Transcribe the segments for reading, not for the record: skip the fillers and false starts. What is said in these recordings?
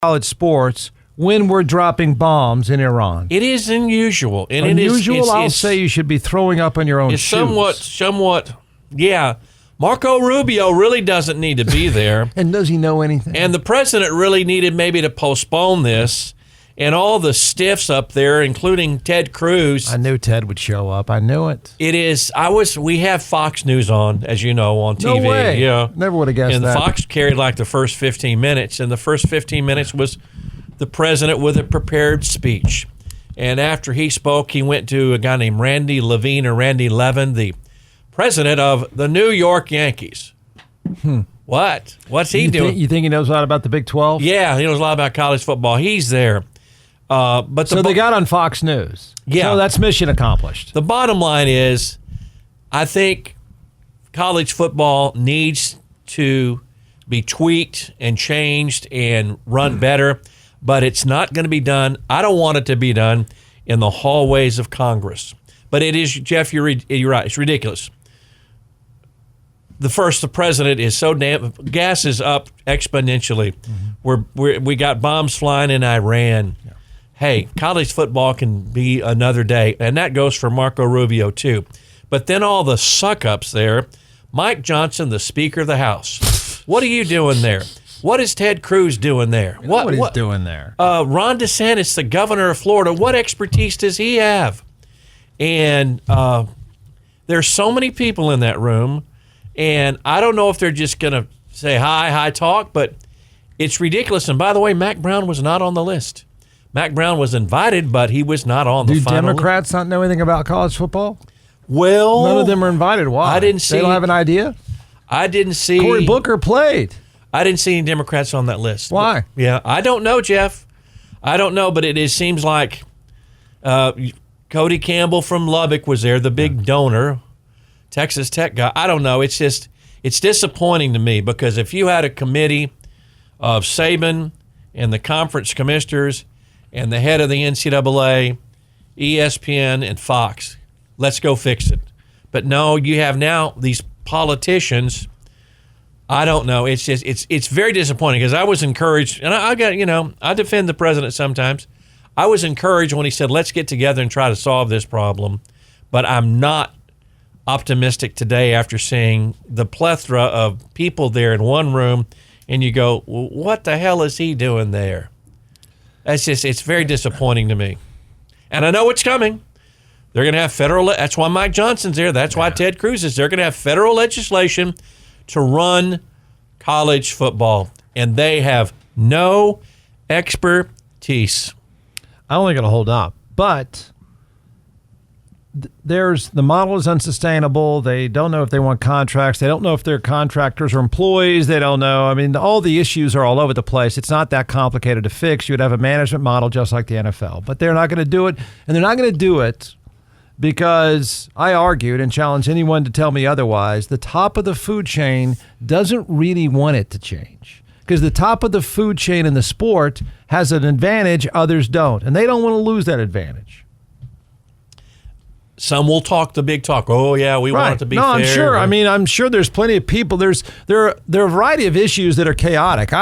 college sports when we're dropping bombs in Iran. It is unusual. And unusual, I'll say you should be throwing up on your own shoes. It's somewhat, yeah. Marco Rubio really doesn't need to be there. And does he know anything? And the president really needed maybe to postpone this. And all the stiffs up there, including Ted Cruz. I knew Ted would show up. I knew it. It is. We have Fox News on, as you know, on TV. No way. Yeah. Never would have guessed and that. And Fox carried like the first 15 minutes. And the first 15 minutes was the president with a prepared speech. And after he spoke, he went to a guy named Randy Levine, the president of the New York Yankees. What? What's he doing? You think he knows a lot about the Big 12? Yeah, he knows a lot about college football. He's there. So they got on Fox News. Yeah. So that's mission accomplished. The bottom line is, I think college football needs to be tweaked and changed and run better, but it's not going to be done. I don't want it to be done in the hallways of Congress. But it is, Jeff, you're right. It's ridiculous. The president is so damn, gas is up exponentially. We got bombs flying in Iran. Yeah. Hey, college football can be another day, and that goes for Marco Rubio too. But then all the suck-ups there, Mike Johnson, the Speaker of the House. What are you doing there? What is Ted Cruz doing there? What he's doing there? Ron DeSantis, the governor of Florida, what expertise does he have? And there's so many people in that room, and I don't know if they're just going to say hi, talk, but it's ridiculous. And by the way, Mac Brown was not on the list. Mac Brown was invited, but he was not on the final. Do Democrats not know anything about college football? Well, none of them are invited. Why? I didn't see. They don't have an idea? I didn't see. Cory Booker played. I didn't see any Democrats on that list. Why? Yeah, I don't know, Jeff. I don't know, but it seems like Cody Campbell from Lubbock was there, the big donor, Texas Tech guy. I don't know. It's disappointing to me because if you had a committee of Saban and the conference commissioners and the head of the NCAA, ESPN, and Fox, let's go fix it. But no, you have now these politicians. I don't know. It's just it's very disappointing because I was encouraged, and I defend the president sometimes. I was encouraged when he said, let's get together and try to solve this problem. But I'm not optimistic today after seeing the plethora of people there in one room, and you go, well, what the hell is he doing there? It's very disappointing to me. And I know what's coming. They're going to have that's why Mike Johnson's there. That's why Ted Cruz is. They're going to have federal legislation to run college football, and they have no expertise. I don't think it'll hold up, but the model is unsustainable. They don't know if they want contracts. They don't know if they're contractors or employees. They don't know. I mean, all the issues are all over the place. It's not that complicated to fix. You would have a management model just like the NFL, but they're not going to do it, and they're not going to do it because I argued and challenged anyone to tell me otherwise. The top of the food chain doesn't really want it to change because the top of the food chain in the sport has an advantage others don't, and they don't want to lose that advantage. Some will talk the big talk. Oh, yeah, we want it to be fair. I'm sure. I mean, I'm sure there's plenty of people. There are a variety of issues that are chaotic.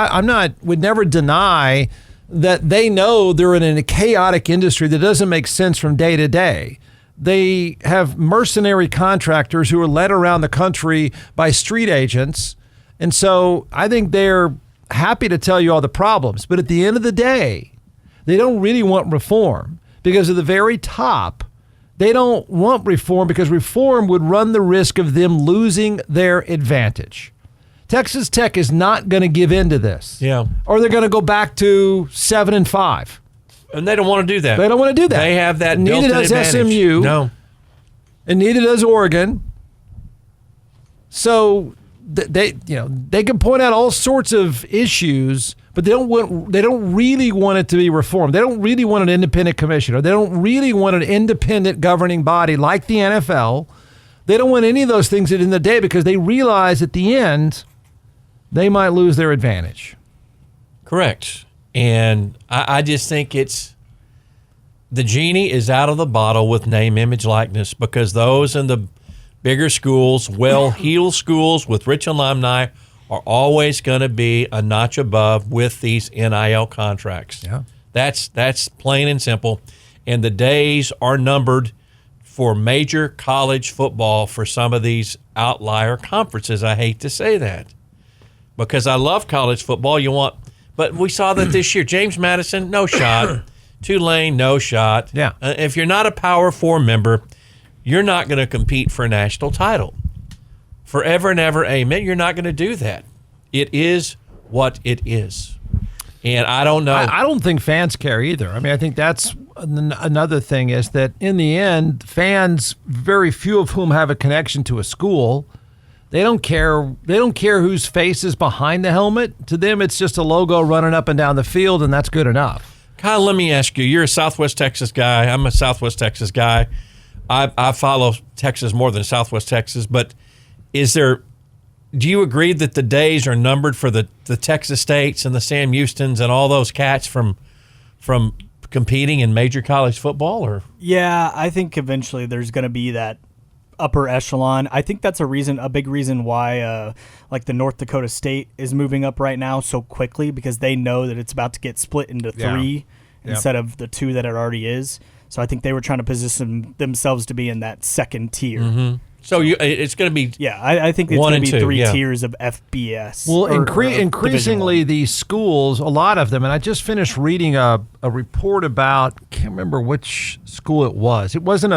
Would never deny that they know they're in a chaotic industry that doesn't make sense from day to day. They have mercenary contractors who are led around the country by street agents. And so I think they're happy to tell you all the problems. But at the end of the day, they don't really want reform because at the very top, they don't want reform because reform would run the risk of them losing their advantage. Texas Tech is not going to give in to this. Yeah. Or they're going to go back to 7-5. And they don't want to do that. They don't want to do that. They have that neither does advantage. SMU. No. And neither does Oregon. So they can point out all sorts of issues, but they don't really want it to be reformed. They don't really want an independent commissioner. They don't really want an independent governing body like the NFL. They don't want any of those things at the end of the day because they realize at the end they might lose their advantage. Correct. And I just think the genie is out of the bottle with name, image, likeness because those in the bigger schools, well-heeled schools with rich alumni are always going to be a notch above with these NIL contracts. Yeah. That's plain and simple. And the days are numbered for major college football for some of these outlier conferences. I hate to say that because I love college football. But we saw that this year. James Madison, no shot. Tulane, no shot. Yeah. If you're not a Power 4 member, you're not going to compete for a national title. Forever and ever, amen. You're not going to do that. It is what it is. And I don't know. I don't think fans care either. I mean, I think that's another thing is that in the end, fans, very few of whom have a connection to a school, they don't care. They don't care whose face is behind the helmet. To them, it's just a logo running up and down the field, and that's good enough. Kyle, let me ask you. You're a Southwest Texas guy. I'm a Southwest Texas guy. I follow Texas more than Southwest Texas, but do you agree that the days are numbered for the Texas States and the Sam Houstons and all those cats from competing in major college football? Or yeah, I think eventually there's going to be that upper echelon. I think that's a big reason why like the North Dakota State is moving up right now so quickly, because they know that it's about to get split into three instead of the two that it already is. So I think they were trying to position themselves to be in that second tier. Mm-hmm. So it's going to be I think it's going to be three tiers of FBS. Well, increasingly these schools, a lot of them, and I just finished reading a report about, can't remember which school it was. It wasn't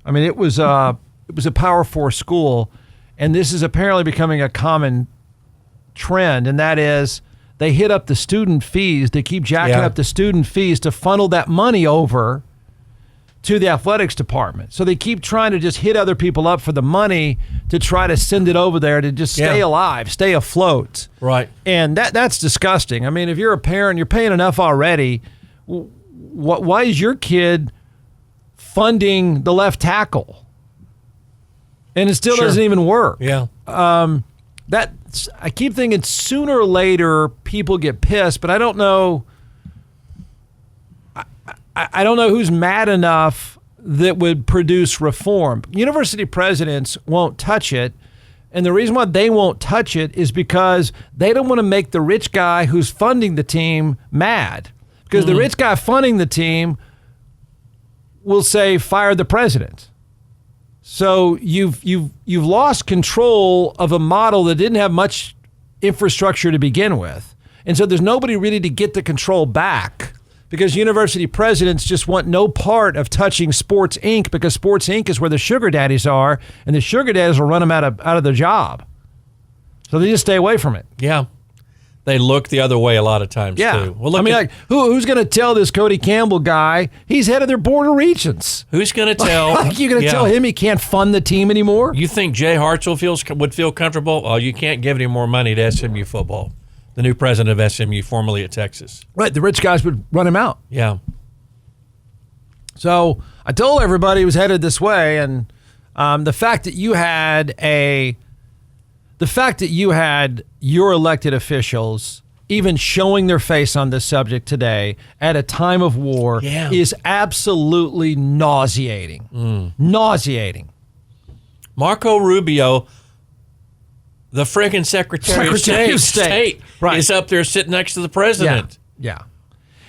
it was a Power 4 school, and this is apparently becoming a common trend, and that is they hit up the student fees. They keep jacking up the student fees to funnel that money over to the athletics department. So they keep trying to just hit other people up for the money to try to send it over there to just stay alive, stay afloat. Right. And that's disgusting. I mean, if you're a parent, you're paying enough already. Why is your kid funding the left tackle? And it still doesn't even work. Yeah. I keep thinking sooner or later people get pissed, but I don't know. I don't know who's mad enough that would produce reform. University presidents won't touch it, and the reason why they won't touch it is because they don't want to make the rich guy who's funding the team mad. Because the rich guy funding the team will say, fire the president. So you've lost control of a model that didn't have much infrastructure to begin with. And so there's nobody really to get the control back, because university presidents just want no part of touching Sports Inc., because Sports Inc. is where the sugar daddies are, and the sugar daddies will run them out of their job. So they just stay away from it. Yeah. They look the other way a lot of times, too. Well, who's going to tell this Cody Campbell guy he's head of their board of regents? Who's going to tell? You're going to tell him he can't fund the team anymore? You think Jay Hartzell would feel comfortable? Oh, you can't give any more money to SMU football. The new president of SMU, formerly at Texas. Right, the rich guys would run him out. Yeah. So I told everybody he was headed this way, and the fact that you had your elected officials even showing their face on this subject today at a time of war is absolutely nauseating. Nauseating. Marco Rubio, the friggin' Secretary of State right, is up there sitting next to the president. Yeah.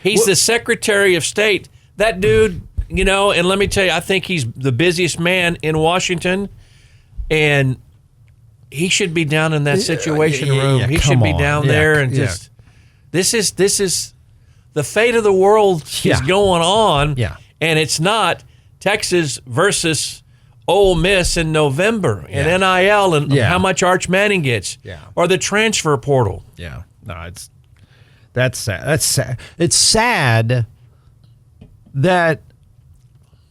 He's the Secretary of State. That dude, and let me tell you, I think he's the busiest man in Washington, and he should be down in that situation room. He should be down there and just this is the fate of the world is going on. Yeah. And it's not Texas versus Ole Miss in November and NIL and how much Arch Manning gets. Yeah. Or the transfer portal. Yeah. No, that's sad. That's sad. It's sad that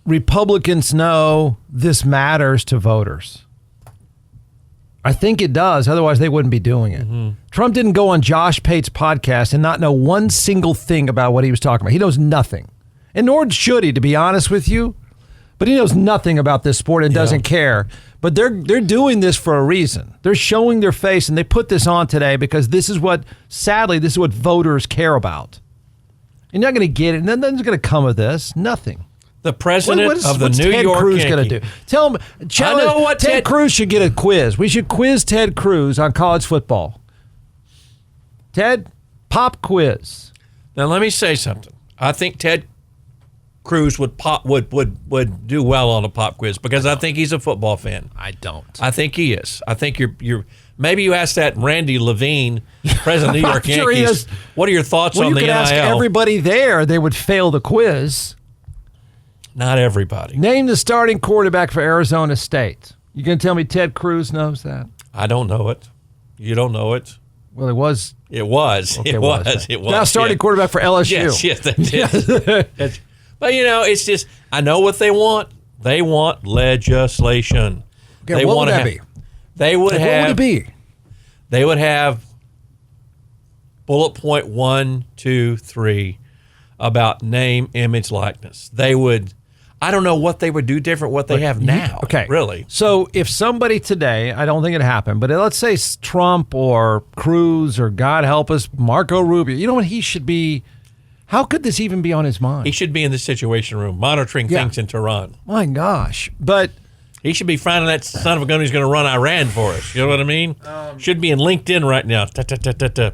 Republicans know this matters to voters. I think it does. Otherwise, they wouldn't be doing it. Mm-hmm. Trump didn't go on Josh Pate's podcast and not know one single thing about what he was talking about. He knows nothing. And nor should he, to be honest with you. But he knows nothing about this sport and doesn't care. But they're doing this for a reason. They're showing their face, and they put this on today because this is what voters care about. You're not going to get it. Nothing's going to come of this. Nothing. The president of the New York Cruz going to do? Tell him. I know what Ted Cruz should get a quiz. We should quiz Ted Cruz on college football. Ted, pop quiz. Now let me say something. I think Ted Cruz would do well on a pop quiz because I think he's a football fan. I don't. I think he is. I think you're maybe you asked that Randy Levine, president of the New York sure Yankees. What are your thoughts on you the could NIL? ask everybody there, they would fail the quiz. Not everybody. Name the starting quarterback for Arizona State. You going to tell me Ted Cruz knows that? I don't know it. You don't know it. Well, it was. It was. Okay, it was. It was. Now starting quarterback for LSU. Yes, that's it. But, it's just, I know what they want. They want legislation. Okay, they what want would to that be? They would have. What would it be? They would have bullet point 1, 2, 3 about name, image, likeness. They would. I don't know what they would do different what they have now. Okay. Really. So if somebody today, I don't think it happened, but let's say Trump or Cruz or God help us, Marco Rubio, you know what he should be? How could this even be on his mind? He should be in the Situation Room monitoring things in Tehran. My gosh. But he should be finding that son of a gun who's going to run Iran for us. You know what I mean? Should be in LinkedIn right now.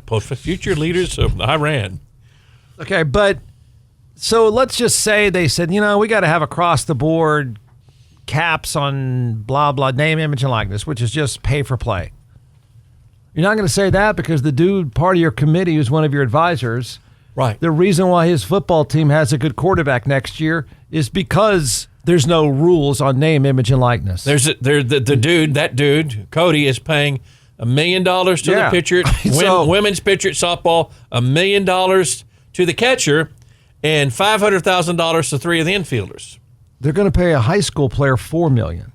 Post for future leaders of Iran. Okay, but so let's just say they said, we got to have across the board caps on blah, blah, name, image, and likeness, which is just pay for play. You're not going to say that because the dude, part of your committee, who's one of your advisors, right? The reason why his football team has a good quarterback next year is because there's no rules on name, image, and likeness. That dude, Cody, is paying $1 million to the pitcher, women's pitcher at softball, $1 million to the catcher, and $500,000 to 3 of the infielders. They're going to pay a high school player $4 million.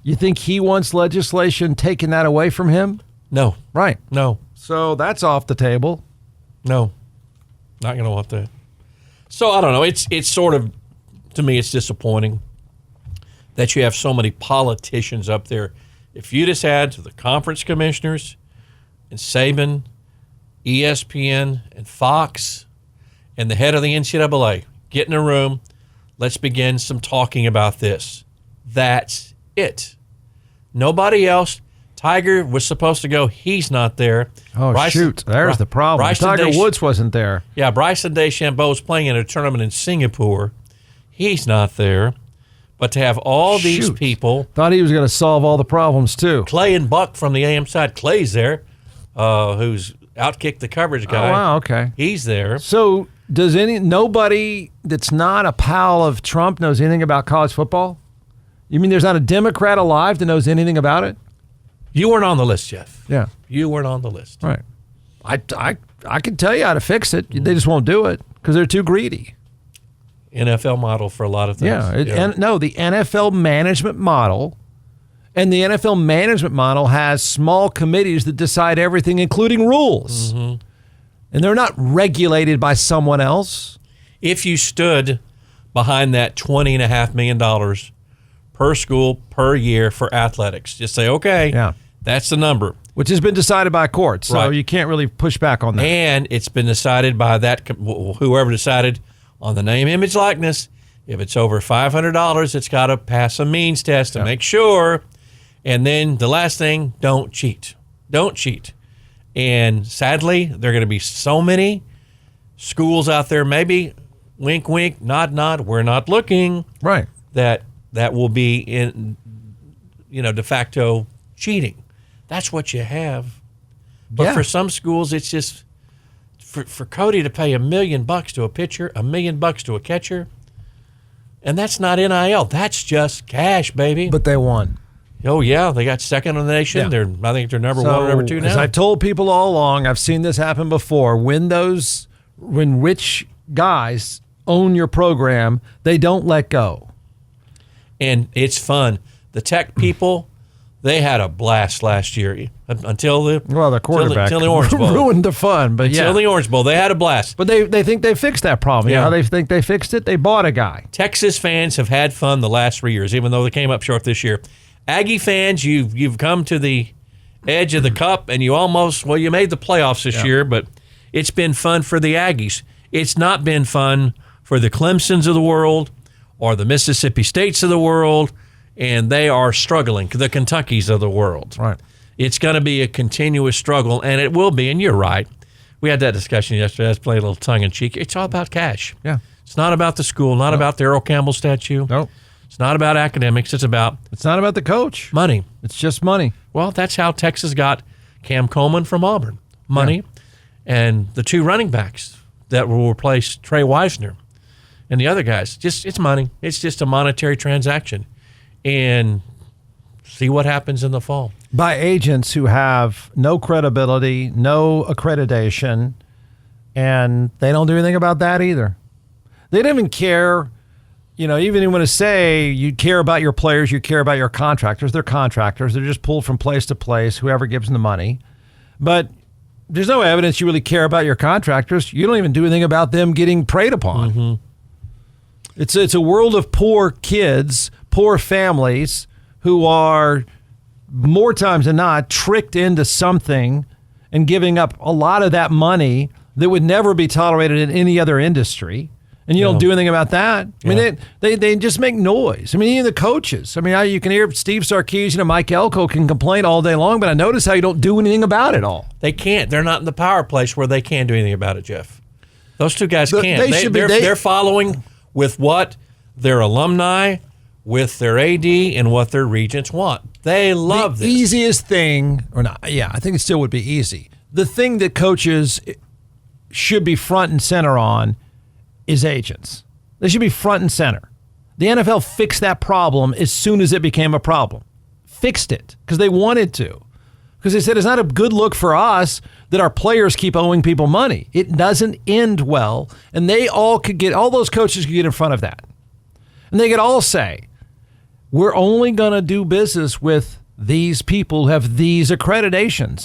You think he wants legislation taking that away from him? No. Right. No. So that's off the table. No. Not going to want that. So I don't know. It's sort of, to me, it's disappointing that you have so many politicians up there. If you just had the conference commissioners and Saban, ESPN, and Fox, and the head of the NCAA, get in a room, let's begin some talking about this. That's it. Nobody else. Tiger was supposed to go. He's not there. Oh, shoot. There's the problem. Tiger Woods wasn't there. Yeah, Bryson DeChambeau was playing in a tournament in Singapore. He's not there. But to have all these people. Thought he was going to solve all the problems, too. Clay and Buck from the AM side. Clay's there, who's outkicked the coverage guy. Oh, wow, okay. He's there. So does nobody that's not a pal of Trump knows anything about college football? You mean there's not a Democrat alive that knows anything about it? You weren't on the list, Jeff. Yeah. You weren't on the list. Right. I can tell you how to fix it. They just won't do it because they're too greedy. NFL model for a lot of things. Yeah. The NFL management model, and the NFL management model has small committees that decide everything, including rules. Mm-hmm. And they're not regulated by someone else. If you stood behind that $20.5 million per school per year for athletics, just say, okay, that's the number. Which has been decided by courts, so you can't really push back on that. And it's been decided by whoever decided on the name, image, likeness. If it's over $500, it's got to pass a means test to make sure. And then the last thing, don't cheat. Don't cheat. And sadly, there are going to be so many schools out there, maybe wink, wink, nod, nod, we're not looking. Right. That will be in, de facto cheating. That's what you have. But for some schools, it's just for Cody to pay $1 million to a pitcher, $1 million to a catcher, and that's not NIL. That's just cash, baby. But they won. Oh yeah, they got second in the nation. Yeah. I think they're number 1 or number 2 now. As I've told people all along, I've seen this happen before. When rich guys own your program, they don't let go. And it's fun. The tech people, they had a blast last year until the quarterback until the Orange Bowl ruined the fun. But until the Orange Bowl, they had a blast. But they think they fixed that problem. Yeah, they think they fixed it. They bought a guy. Texas fans have had fun the last 3 years, even though they came up short this year. Aggie fans, you've come to the edge of the cup, and you made the playoffs this year, but it's been fun for the Aggies. It's not been fun for the Clemsons of the world or the Mississippi States of the world, and they are struggling, the Kentuckys of the world. Right. It's going to be a continuous struggle, and it will be, and you're right. We had that discussion yesterday. Let's play a little tongue in cheek. It's all about cash. Yeah. It's not about the school, not about the Earl Campbell statue. Nope. It's not about academics. It's about It's not about the coach. money. It's just money. Well, that's how Texas got Cam Coleman from Auburn. Money. And the 2 running backs that will replace Trey Wisner and the other guys. It's money. It's just a monetary transaction. And see what happens in the fall. By agents who have no credibility, no accreditation, and they don't do anything about that either. They don't even care. Even you want to say you care about your players, you care about your contractors. They're contractors. They're just pulled from place to place, whoever gives them the money. But there's no evidence you really care about your contractors. You don't even do anything about them getting preyed upon. Mm-hmm. It's a world of poor kids, poor families who are more times than not tricked into something and giving up a lot of that money that would never be tolerated in any other industry. And you don't do anything about that. I mean, they just make noise. I mean, even the coaches. I mean, you can hear Steve Sarkisian and Mike Elko can complain all day long, but I notice how you don't do anything about it all. They can't. They're not in the power place where they can do anything about it, Jeff. Those 2 guys can't. They're following with what their alumni, with their AD, and what their regents want. They love the this. Easiest thing, or not, I think it still would be easy. The thing that coaches should be front and center on is agents. They should be front and center. The NFL fixed that problem as soon as it became a problem. Fixed it because they wanted to. Because they said it's not a good look for us that our players keep owing people money. It doesn't end well. And all those coaches could get in front of that. And they could all say, we're only going to do business with these people who have these accreditations.